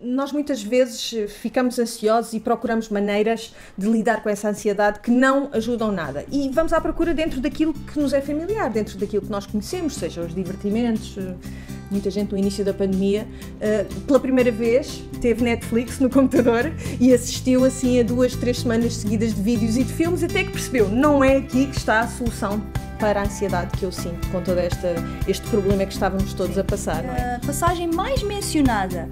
nós muitas vezes ficamos ansiosos e procuramos maneiras de lidar com essa ansiedade que não ajudam nada. E vamos à procura dentro daquilo que nos é familiar, dentro daquilo que nós conhecemos, seja os divertimentos. Muita gente no início da pandemia, pela primeira vez, teve Netflix no computador e assistiu assim a 2, 3 semanas seguidas de vídeos e de filmes, até que percebeu, não é aqui que está a solução para a ansiedade que eu sinto com todo este problema que estávamos todos a passar, não é? A passagem mais mencionada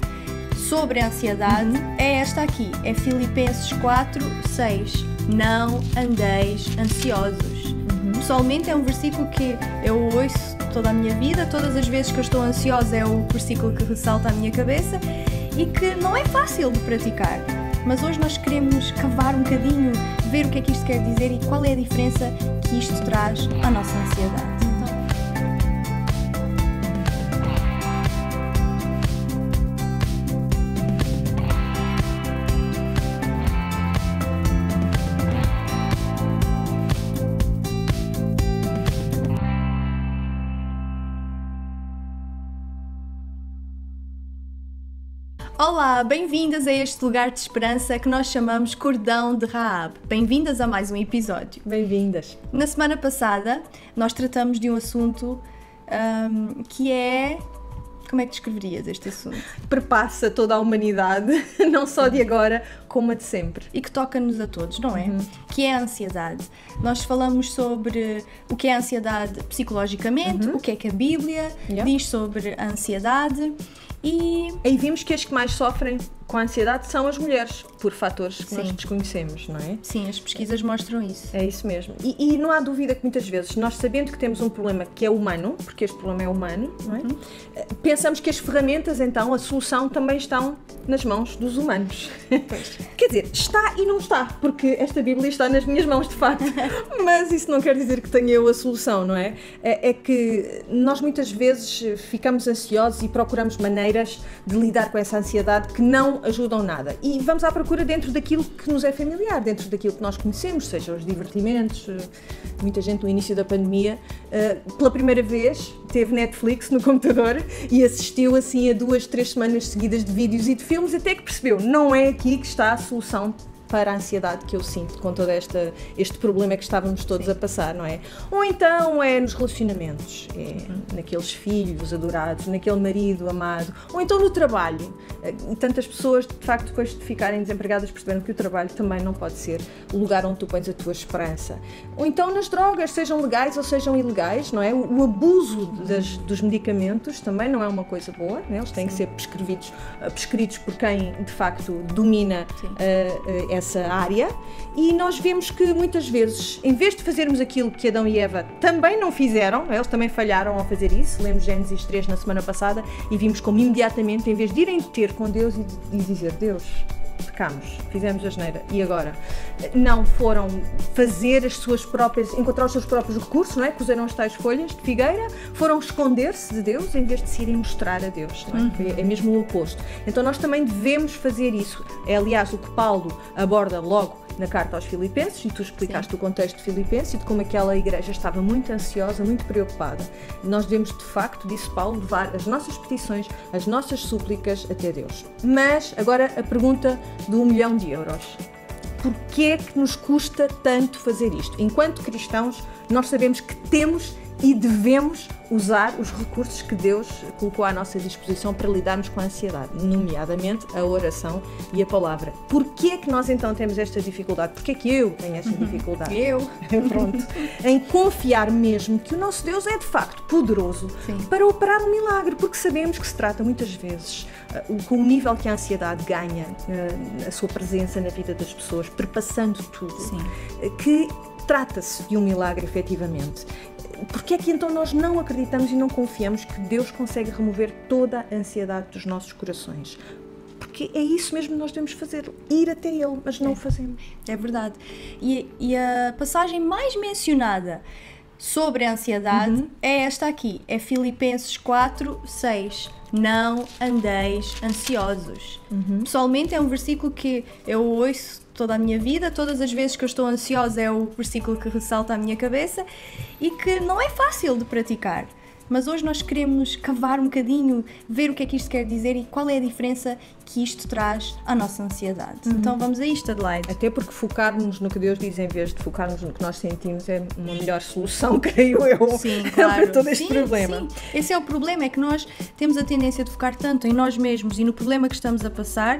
sobre a ansiedade é esta aqui, é Filipenses 4:6. Não andeis ansiosos. Pessoalmente é um versículo que eu ouço toda a minha vida, todas as vezes que eu estou ansiosa é o versículo que ressalta a minha cabeça e que não é fácil de praticar. Mas hoje nós queremos cavar um bocadinho, ver o que é que isto quer dizer e qual é a diferença que isto traz à nossa ansiedade. Olá, bem-vindas a este lugar de esperança que nós chamamos Cordão de Raab. Bem-vindas a mais um episódio. Bem-vindas. Na semana passada, nós tratamos de um assunto que é... Como é que descreverias este assunto? Perpassa toda a humanidade, não só de agora, como a de sempre. E que toca-nos a todos, não é? Que é a ansiedade. Nós falamos sobre o que é a ansiedade psicologicamente, o que é que a Bíblia diz sobre a ansiedade. E aí vimos que as que mais sofrem com a ansiedade são as mulheres, por fatores que nós desconhecemos, não é? Sim, as pesquisas mostram isso. É isso mesmo. E não há dúvida que muitas vezes, nós sabendo que temos um problema que é humano, porque este problema é humano, não é? Pensamos que as ferramentas, então, a solução também estão nas mãos dos humanos. Quer dizer, está e não está, porque esta Bíblia está nas minhas mãos, de facto. Mas isso não quer dizer que tenha eu a solução, não é? É que nós muitas vezes ficamos ansiosos e procuramos maneiras de lidar com essa ansiedade que não ajudam nada. E vamos à procura dentro daquilo que nos é familiar, dentro daquilo que nós conhecemos, seja os divertimentos. Muita gente no início da pandemia, pela primeira vez, teve Netflix no computador e assistiu assim a 2, 3 semanas seguidas de vídeos e de filmes, até que percebeu, não é aqui que está a solução para a ansiedade que eu sinto com todo este problema que estávamos todos a passar, não é? Ou então é nos relacionamentos, naqueles filhos adorados, naquele marido amado, ou então no trabalho. E tantas pessoas, de facto, depois de ficarem desempregadas, perceberam que o trabalho também não pode ser o lugar onde tu pões a tua esperança. Ou então nas drogas, sejam legais ou sejam ilegais, não é? O abuso dos medicamentos também não é uma coisa boa, não é? Eles têm que ser prescritos por quem, de facto, domina essa área, e nós vemos que muitas vezes, em vez de fazermos aquilo que Adão e Eva também não fizeram, eles também falharam ao fazer isso, lemos Gênesis 3 na semana passada e vimos como imediatamente, em vez de irem ter com Deus e dizer, Deus, pecamos, fizemos asneira, e agora? Não foram fazer encontrar os seus próprios recursos, não é? Cozeram as tais folhas de figueira, foram esconder-se de Deus em vez de se irem mostrar a Deus, não é? É mesmo o oposto. Então nós também devemos fazer isso. É aliás o que Paulo aborda logo na carta aos Filipenses, e tu explicaste o contexto de Filipenses e de como aquela igreja estava muito ansiosa, muito preocupada. Nós devemos, de facto, disse Paulo, levar as nossas petições, as nossas súplicas até Deus. Mas, agora, a pergunta do 1 milhão de euros. Porquê é que nos custa tanto fazer isto? Enquanto cristãos, nós sabemos que temos e devemos usar os recursos que Deus colocou à nossa disposição para lidarmos com a ansiedade, nomeadamente a oração e a palavra. Porquê é que nós então temos esta dificuldade? Porquê é que eu tenho esta dificuldade? Pronto. Em confiar mesmo que o nosso Deus é de facto poderoso para operar um milagre, porque sabemos que se trata muitas vezes, com o nível que a ansiedade ganha, a sua presença na vida das pessoas, perpassando tudo, que trata-se de um milagre efetivamente. Porque é que então nós não acreditamos e não confiamos que Deus consegue remover toda a ansiedade dos nossos corações? Porque é isso mesmo que nós devemos fazer, ir até Ele, mas não o fazemos. É verdade. E a passagem mais mencionada sobre a ansiedade é esta aqui, é Filipenses 4:6. Não andeis ansiosos. Pessoalmente é um versículo que eu ouço toda a minha vida, todas as vezes que eu estou ansiosa é o versículo que ressalta a minha cabeça e que não é fácil de praticar. Mas hoje nós queremos cavar um bocadinho, ver o que é que isto quer dizer e qual é a diferença que isto traz à nossa ansiedade. Então vamos a isto, Adelaide. Até porque focarmos no que Deus diz em vez de focarmos no que nós sentimos é uma melhor solução, creio eu, Sim, claro. para todo este problema. Sim. Esse é o problema, é que nós temos a tendência de focar tanto em nós mesmos e no problema que estamos a passar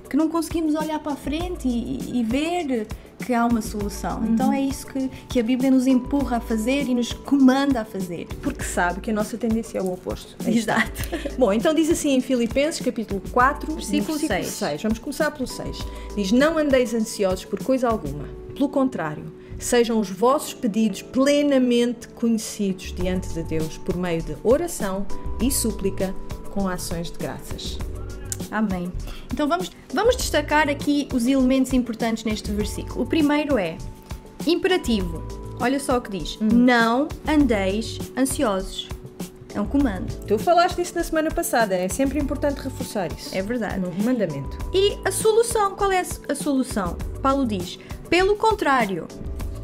que não conseguimos olhar para a frente e ver que há uma solução. Então é isso que a Bíblia nos empurra a fazer e nos comanda a fazer. Porque sabe que a nossa tendência é o oposto. Exato. Bom, então diz assim em Filipenses, capítulo 4, Versículo 6. Vamos começar pelo 6. Diz: não andeis ansiosos por coisa alguma. Pelo contrário, sejam os vossos pedidos plenamente conhecidos diante de Deus por meio de oração e súplica com ações de graças. Amém. Então vamos destacar aqui os elementos importantes neste versículo. O primeiro é imperativo. Olha só o que diz. Não andeis ansiosos. É um comando. Tu falaste isso na semana passada, é sempre importante reforçar isso. É verdade. No mandamento. E a solução, qual é a solução? Paulo diz, pelo contrário,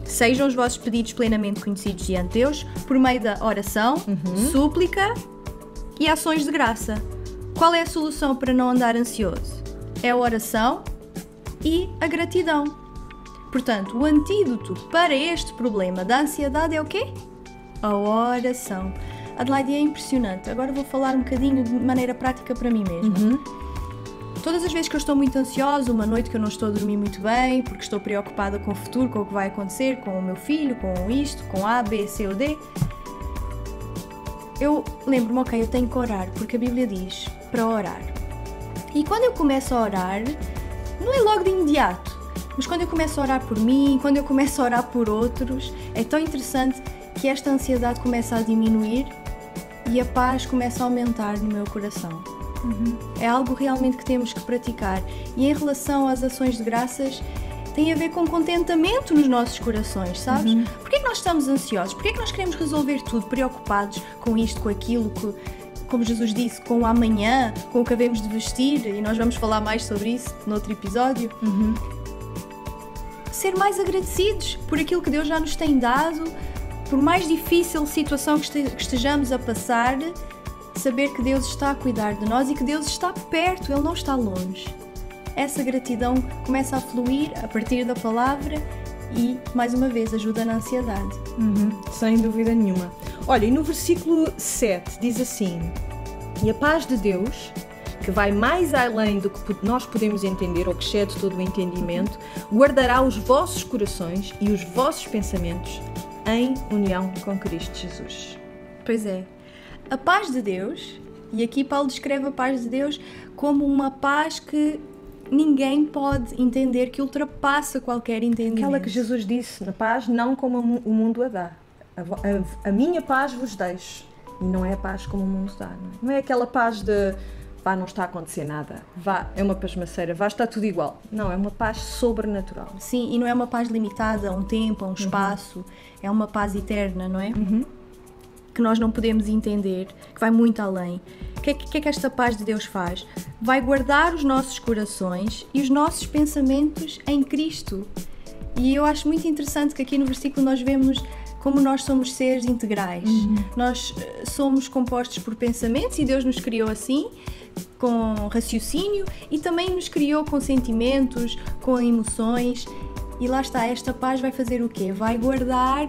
sejam os vossos pedidos plenamente conhecidos diante de Deus por meio da oração, súplica e ações de graça. Qual é a solução para não andar ansioso? É a oração e a gratidão. Portanto, o antídoto para este problema da ansiedade é o quê? A oração. Adelaide, é impressionante. Agora vou falar um bocadinho de maneira prática para mim mesma. Todas as vezes que eu estou muito ansiosa, uma noite que eu não estou a dormir muito bem, porque estou preocupada com o futuro, com o que vai acontecer, com o meu filho, com isto, com A, B, C ou D, eu lembro-me, ok, eu tenho que orar, porque a Bíblia diz para orar. E quando eu começo a orar, não é logo de imediato, mas quando eu começo a orar por mim, quando eu começo a orar por outros, é tão interessante que esta ansiedade começa a diminuir e a paz começa a aumentar no meu coração. É algo realmente que temos que praticar. E em relação às ações de graças, tem a ver com contentamento nos nossos corações, sabes? Porquê que nós estamos ansiosos? Porquê que nós queremos resolver tudo, preocupados com isto, com aquilo, como Jesus disse, com o amanhã, com o que havemos de vestir? E nós vamos falar mais sobre isso noutro episódio. Ser mais agradecidos por aquilo que Deus já nos tem dado, por mais difícil situação que estejamos a passar, saber que Deus está a cuidar de nós e que Deus está perto, Ele não está longe. Essa gratidão começa a fluir a partir da palavra e, mais uma vez, ajuda na ansiedade. Sem dúvida nenhuma. Olha, e no versículo 7 diz assim: e a paz de Deus, que vai mais além do que nós podemos entender ou que excede todo o entendimento, guardará os vossos corações e os vossos pensamentos em união com Cristo Jesus. Pois é. A paz de Deus, e aqui Paulo descreve a paz de Deus como uma paz que ninguém pode entender, que ultrapassa qualquer entendimento. Aquela que Jesus disse, na paz não como o mundo a dá. A minha paz vos deixo. E não é a paz como o mundo dá. Não é aquela paz de vá, não está a acontecer nada. Vá, é uma pasmaceira, vá, está tudo igual. Não, é uma paz sobrenatural. Sim, e não é uma paz limitada a um tempo, a um espaço. É uma paz eterna, não é? Que nós não podemos entender, que vai muito além. O que é que esta paz de Deus faz? Vai guardar os nossos corações e os nossos pensamentos em Cristo. E eu acho muito interessante que aqui no versículo nós vemos como nós somos seres integrais. Nós somos compostos por pensamentos e Deus nos criou assim, com raciocínio, e também nos criou com sentimentos, com emoções. E lá está, esta paz vai fazer o quê? Vai guardar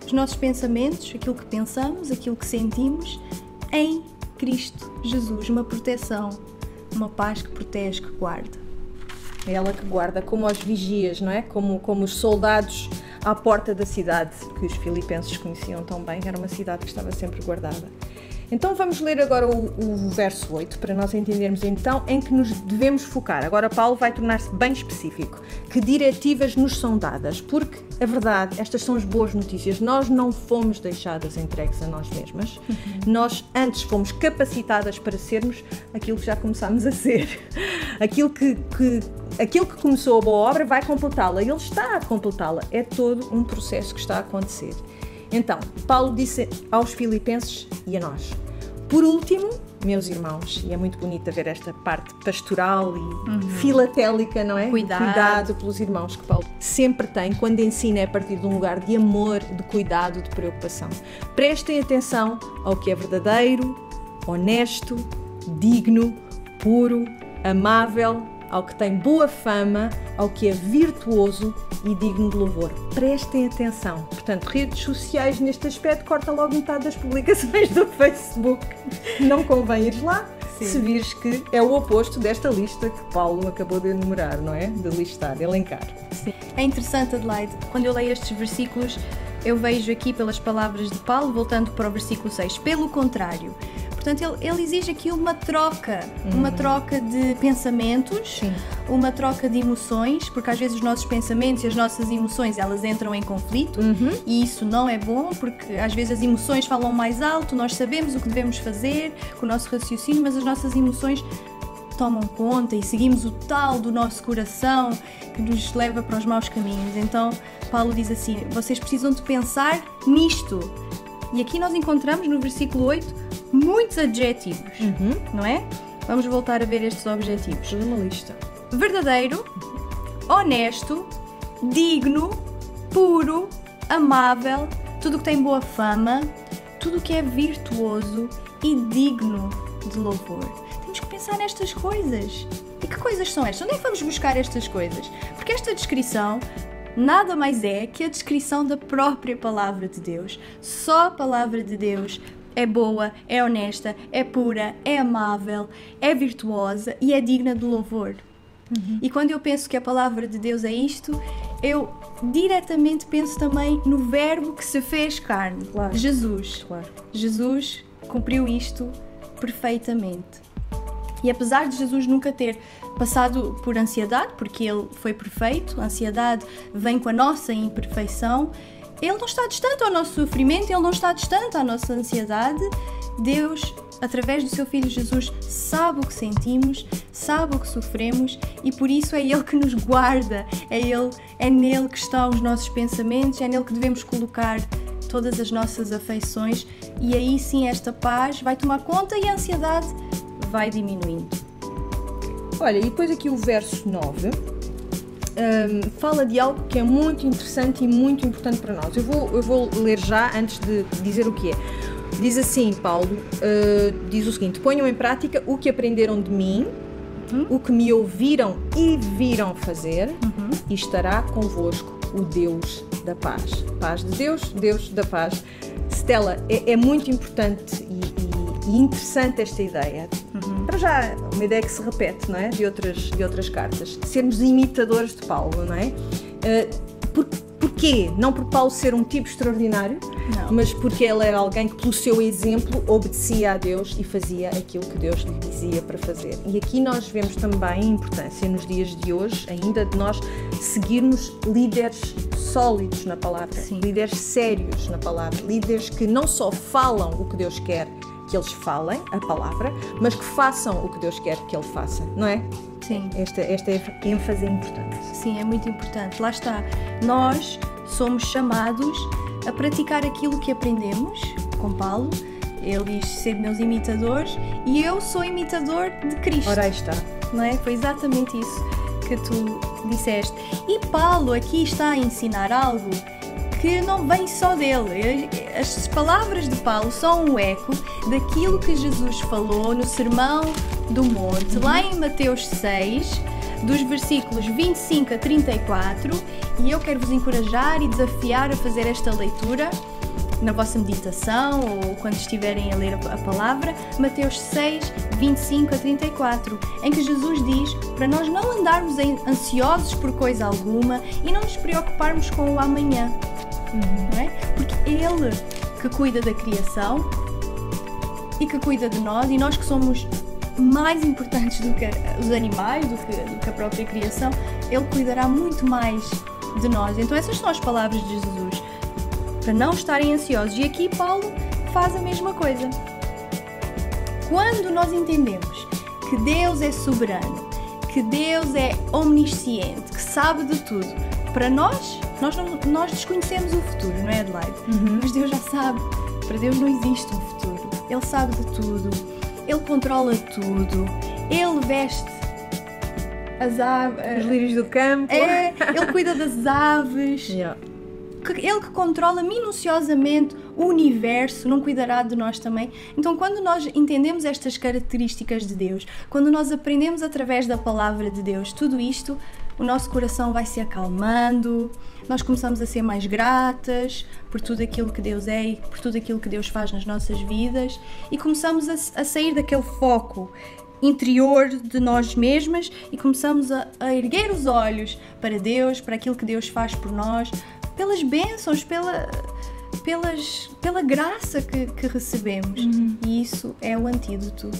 os nossos pensamentos, aquilo que pensamos, aquilo que sentimos, em Cristo Jesus, uma proteção, uma paz que protege, que guarda. É ela que guarda, como os vigias, não é? Como os soldados à porta da cidade, que os filipenses conheciam tão bem, era uma cidade que estava sempre guardada. Então vamos ler agora o verso 8, para nós entendermos então em que nos devemos focar. Agora Paulo vai tornar-se bem específico. Que diretivas nos são dadas? Porque, a verdade, estas são as boas notícias. Nós não fomos deixadas entregues a nós mesmas. Nós antes fomos capacitadas para sermos aquilo que já começámos a ser. Aquilo que começou a boa obra vai completá-la. Ele está a completá-la. É todo um processo que está a acontecer. Então, Paulo disse aos filipenses e a nós: por último, meus irmãos, e é muito bonito ver esta parte pastoral e filatélica, não é? Cuidado pelos irmãos que Paulo sempre tem quando ensina a partir de um lugar de amor, de cuidado, de preocupação. Prestem atenção ao que é verdadeiro, honesto, digno, puro, amável, ao que tem boa fama, ao que é virtuoso e digno de louvor. Prestem atenção. Portanto, redes sociais neste aspecto, corta logo metade das publicações do Facebook. Não convém ir lá. Sim. Se vires que é o oposto desta lista que Paulo acabou de enumerar, não é? De listar, de elencar. Sim. É interessante, Adelaide, quando eu leio estes versículos, eu vejo aqui pelas palavras de Paulo, voltando para o versículo 6, pelo contrário. Portanto, ele exige aqui uma troca de pensamentos, sim, uma troca de emoções, porque às vezes os nossos pensamentos e as nossas emoções, elas entram em conflito, e isso não é bom, porque às vezes as emoções falam mais alto, nós sabemos o que devemos fazer com o nosso raciocínio, mas as nossas emoções tomam conta e seguimos o tal do nosso coração que nos leva para os maus caminhos. Então, Paulo diz assim, vocês precisam de pensar nisto. E aqui nós encontramos no versículo 8 muitos adjetivos, não é? Vamos voltar a ver estes objetivos. Uma lista. Verdadeiro, honesto, digno, puro, amável, tudo que tem boa fama, tudo que é virtuoso e digno de louvor. Temos que pensar nestas coisas. E que coisas são estas? Onde é que vamos buscar estas coisas? Porque esta descrição nada mais é que a descrição da própria palavra de Deus. Só a palavra de Deus é boa, é honesta, é pura, é amável, é virtuosa e é digna de louvor. E quando eu penso que a palavra de Deus é isto, eu diretamente penso também no verbo que se fez carne, claro. Jesus. Claro. Jesus cumpriu isto perfeitamente. E apesar de Jesus nunca ter passado por ansiedade, porque ele foi perfeito, a ansiedade vem com a nossa imperfeição, ele não está distante ao nosso sofrimento, ele não está distante à nossa ansiedade. Deus, através do seu Filho Jesus, sabe o que sentimos, sabe o que sofremos e por isso é Ele que nos guarda, é nele que estão os nossos pensamentos, é nele que devemos colocar todas as nossas afeições e aí sim esta paz vai tomar conta e a ansiedade vai diminuindo. Olha, e depois aqui o verso 9 fala de algo que é muito interessante e muito importante para nós. Eu vou ler já antes de dizer o que é. Diz assim, Paulo, diz o seguinte: ponham em prática o que aprenderam de mim, o que me ouviram e viram fazer, e estará convosco o Deus da paz. Paz de Deus, Deus da paz. Stella, é muito importante e interessante esta ideia. Para já, uma ideia que se repete, não é? De outras cartas, de sermos imitadores de Paulo, não é? Porquê? Não por Paulo ser um tipo extraordinário, não, mas porque ele era alguém que, pelo seu exemplo, obedecia a Deus e fazia aquilo que Deus lhe dizia para fazer. E aqui nós vemos também a importância, nos dias de hoje, ainda de nós seguirmos líderes sólidos na palavra, sim, líderes sérios na palavra, líderes que não só falam o que Deus quer que eles falem, a palavra, mas que façam o que Deus quer que ele faça, não é? Sim. Esta ênfase é importante. Sim, é muito importante. Lá está. Nós somos chamados a praticar aquilo que aprendemos com Paulo. Ele diz ser meus imitadores e eu sou imitador de Cristo. Ora, aí está. Não é? Foi exatamente isso que tu disseste. E Paulo aqui está a ensinar algo que não vem só dele. As palavras de Paulo são um eco daquilo que Jesus falou no Sermão do Monte, lá em Mateus 6, dos versículos 25 a 34, e eu quero vos encorajar e desafiar a fazer esta leitura na vossa meditação ou quando estiverem a ler a palavra. Mateus 6, 25 a 34, em que Jesus diz para nós não andarmos ansiosos por coisa alguma e não nos preocuparmos com o amanhã. Não é? Porque Ele que cuida da criação e que cuida de nós, e nós que somos mais importantes do que os animais, do que a própria criação, Ele cuidará muito mais de nós. Então essas são as palavras de Jesus, para não estarem ansiosos. E aqui Paulo faz a mesma coisa. Quando nós entendemos que Deus é soberano, que Deus é omnisciente, que sabe de tudo, para nós desconhecemos o futuro, não é, Adelaide? Mas Deus já sabe. Para Deus não existe um futuro. Ele sabe de tudo, Ele controla tudo, Ele veste as aves, Os lírios do campo. Ele cuida das aves. Yeah. Ele que controla minuciosamente o universo, não cuidará de nós também? Então, quando nós entendemos estas características de Deus, quando nós aprendemos através da palavra de Deus tudo isto, o nosso coração vai se acalmando, nós começamos a ser mais gratas por tudo aquilo que Deus é e por tudo aquilo que Deus faz nas nossas vidas, e começamos a sair daquele foco interior de nós mesmas e começamos a erguer os olhos para Deus, para aquilo que Deus faz por nós, pelas bênçãos, pela graça que recebemos. E isso é o antídoto.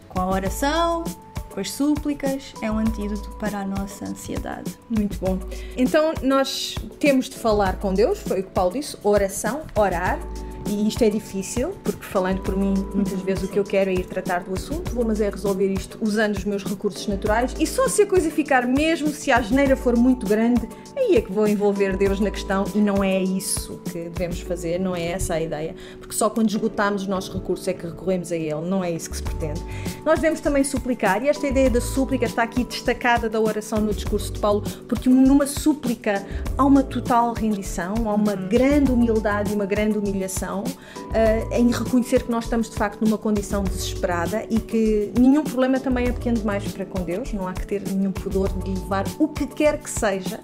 Com a oração, com as súplicas, é um antídoto para a nossa ansiedade. Muito bom. Então nós temos de falar com Deus, foi o que Paulo disse, oração, orar. E isto é difícil, porque falando por mim, muitas vezes o que eu quero é ir tratar do assunto, mas é resolver isto usando os meus recursos naturais, e só se a coisa ficar, mesmo se a asneira for muito grande, aí é que vou envolver Deus na questão, e não é isso que devemos fazer, não é essa a ideia, porque só quando esgotamos os nossos recursos é que recorremos a Ele, não é isso que se pretende. Nós devemos também suplicar, e esta ideia da súplica está aqui destacada da oração no discurso de Paulo, porque numa súplica há uma total rendição, há uma grande humildade e uma grande humilhação, em reconhecer que nós estamos de facto numa condição desesperada e que nenhum problema também é pequeno demais para com Deus, não há que ter nenhum pudor de levar o que quer que seja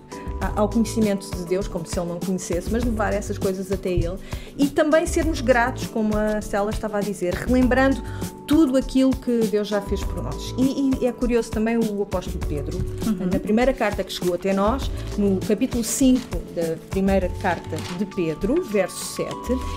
ao conhecimento de Deus, como se Ele não conhecesse, mas levar essas coisas até Ele, e também sermos gratos, como a Stella estava a dizer, relembrando tudo aquilo que Deus já fez por nós. E é curioso também o apóstolo Pedro, na primeira carta que chegou até nós, no capítulo 5 da primeira carta de Pedro, verso 7,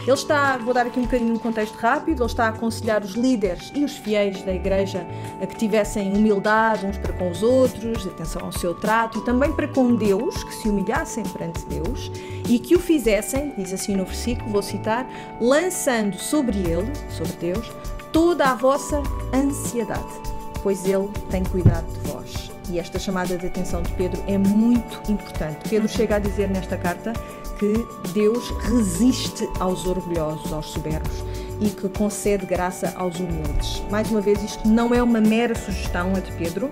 ele está, vou dar aqui um bocadinho um contexto rápido, ele está a aconselhar os líderes e os fiéis da igreja a que tivessem humildade uns para com os outros, atenção ao seu trato, e também para com Deus, que se humilhassem perante Deus e que o fizessem, diz assim no versículo, vou citar, lançando sobre Ele, sobre Deus, toda a vossa ansiedade, pois Ele tem cuidado de vós. E esta chamada de atenção de Pedro é muito importante. Pedro chega a dizer nesta carta que Deus resiste aos orgulhosos, aos soberbos, e que concede graça aos humildes. Mais uma vez, isto não é uma mera sugestão, a de Pedro,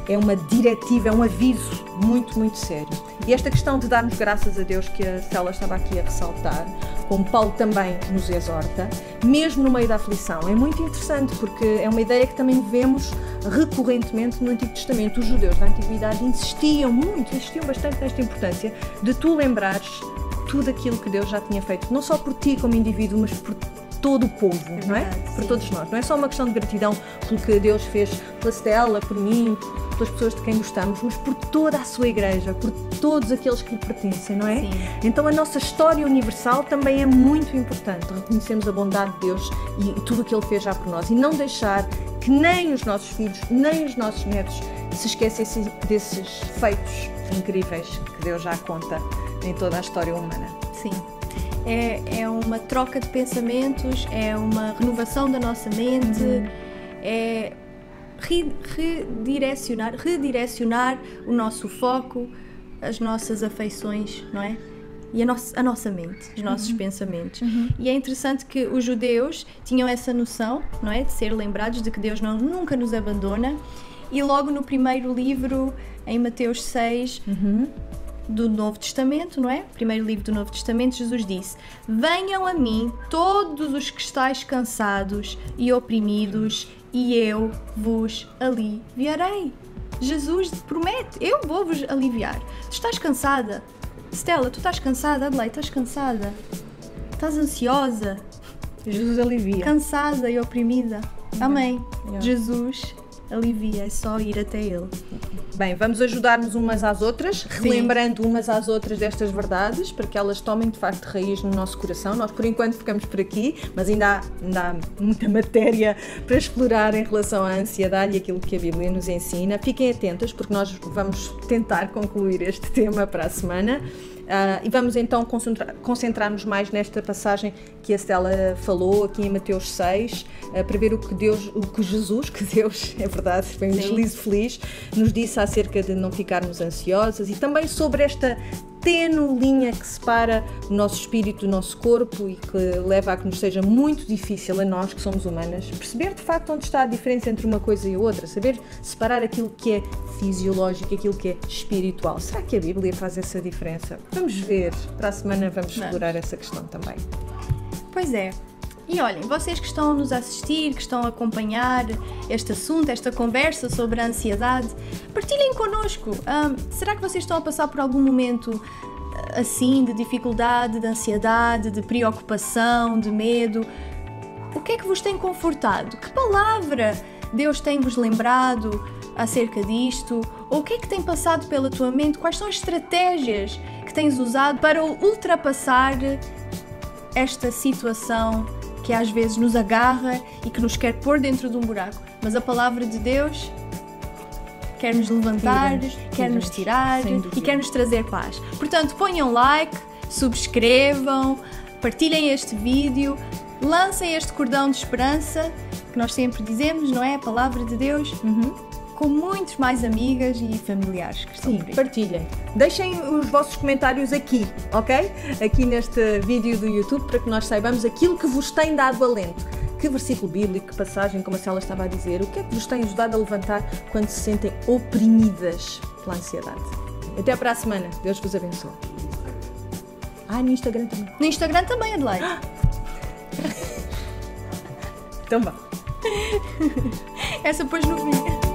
é uma diretiva, é um aviso muito, muito sério. E esta questão de darmos graças a Deus, que a Stella estava aqui a ressaltar, como Paulo também nos exorta, mesmo no meio da aflição, é muito interessante, porque é uma ideia que também vemos recorrentemente no Antigo Testamento. Os judeus da Antiguidade insistiam bastante nesta importância de tu lembrares tudo aquilo que Deus já tinha feito, não só por ti como indivíduo, mas por todo o povo, não é? Por todos nós. Não é só uma questão de gratidão pelo que Deus fez pela Stella, por mim, pelas pessoas de quem gostamos, mas por toda a sua igreja, por todos aqueles que lhe pertencem, não é? Sim. Então a nossa história universal também é muito importante. Reconhecemos a bondade de Deus e tudo o que Ele fez já por nós, e não deixar que nem os nossos filhos, nem os nossos netos se esquecessem desses feitos incríveis que Deus já conta em toda a história humana. Sim. É uma troca de pensamentos, é uma renovação da nossa mente, é redirecionar o nosso foco, as nossas afeições, não é? E a nossa mente, os nossos pensamentos. E é interessante que os judeus tinham essa noção, não é? De ser lembrados de que Deus nunca nos abandona. E logo no primeiro livro, em Mateus 6, do Novo Testamento, não é? Primeiro livro do Novo Testamento, Jesus disse: venham a mim todos os que estáis cansados e oprimidos, e eu vos aliviarei. Jesus promete: eu vou vos aliviar. Tu estás cansada? Stella, tu estás cansada? Adelaide, estás cansada? Estás ansiosa? Jesus alivia. Cansada e oprimida? Amém. Jesus alivia, é só ir até Ele. Bem, vamos ajudar-nos umas às outras, relembrando umas às outras destas verdades, para que elas tomem de facto raiz no nosso coração. Nós por enquanto ficamos por aqui, mas ainda há muita matéria para explorar em relação à ansiedade e aquilo que a Bíblia nos ensina. Fiquem atentas, porque nós vamos tentar concluir este tema para a semana. E vamos então concentrar-nos mais nesta passagem que a Stella falou aqui em Mateus 6, para ver o que Deus, é verdade, foi um deslize feliz, nos disse acerca de não ficarmos ansiosas, e também sobre esta tênue linha que separa o nosso espírito do nosso corpo e que leva a que nos seja muito difícil a nós, que somos humanas, perceber de facto onde está a diferença entre uma coisa e outra, saber separar aquilo que é fisiológico e aquilo que é espiritual. Será que a Bíblia faz essa diferença? Vamos ver. Para a semana vamos explorar essa questão também. Pois é. E olhem, vocês que estão a nos assistir, que estão a acompanhar este assunto, esta conversa sobre a ansiedade, partilhem connosco. Será que vocês estão a passar por algum momento assim de dificuldade, de ansiedade, de preocupação, de medo? O que é que vos tem confortado? Que palavra Deus tem-vos lembrado acerca disto? Ou o que é que tem passado pela tua mente? Quais são as estratégias que tens usado para ultrapassar esta situação que às vezes nos agarra e que nos quer pôr dentro de um buraco? Mas a palavra de Deus quer nos levantar, quer nos tirar e quer nos trazer paz. Portanto, ponham like, subscrevam, partilhem este vídeo, lancem este cordão de esperança que nós sempre dizemos, não é? A palavra de Deus, com muitos mais amigas e familiares que estão por aí. Partilhem. Deixem os vossos comentários aqui, ok? Aqui neste vídeo do YouTube, para que nós saibamos aquilo que vos tem dado alento. Que versículo bíblico, que passagem, como a Célia estava a dizer, o que é que vos tem ajudado a levantar quando se sentem oprimidas pela ansiedade? Até para a semana. Deus vos abençoe. No Instagram também. No Instagram também, Adelaide. Então vá. Essa depois no fim.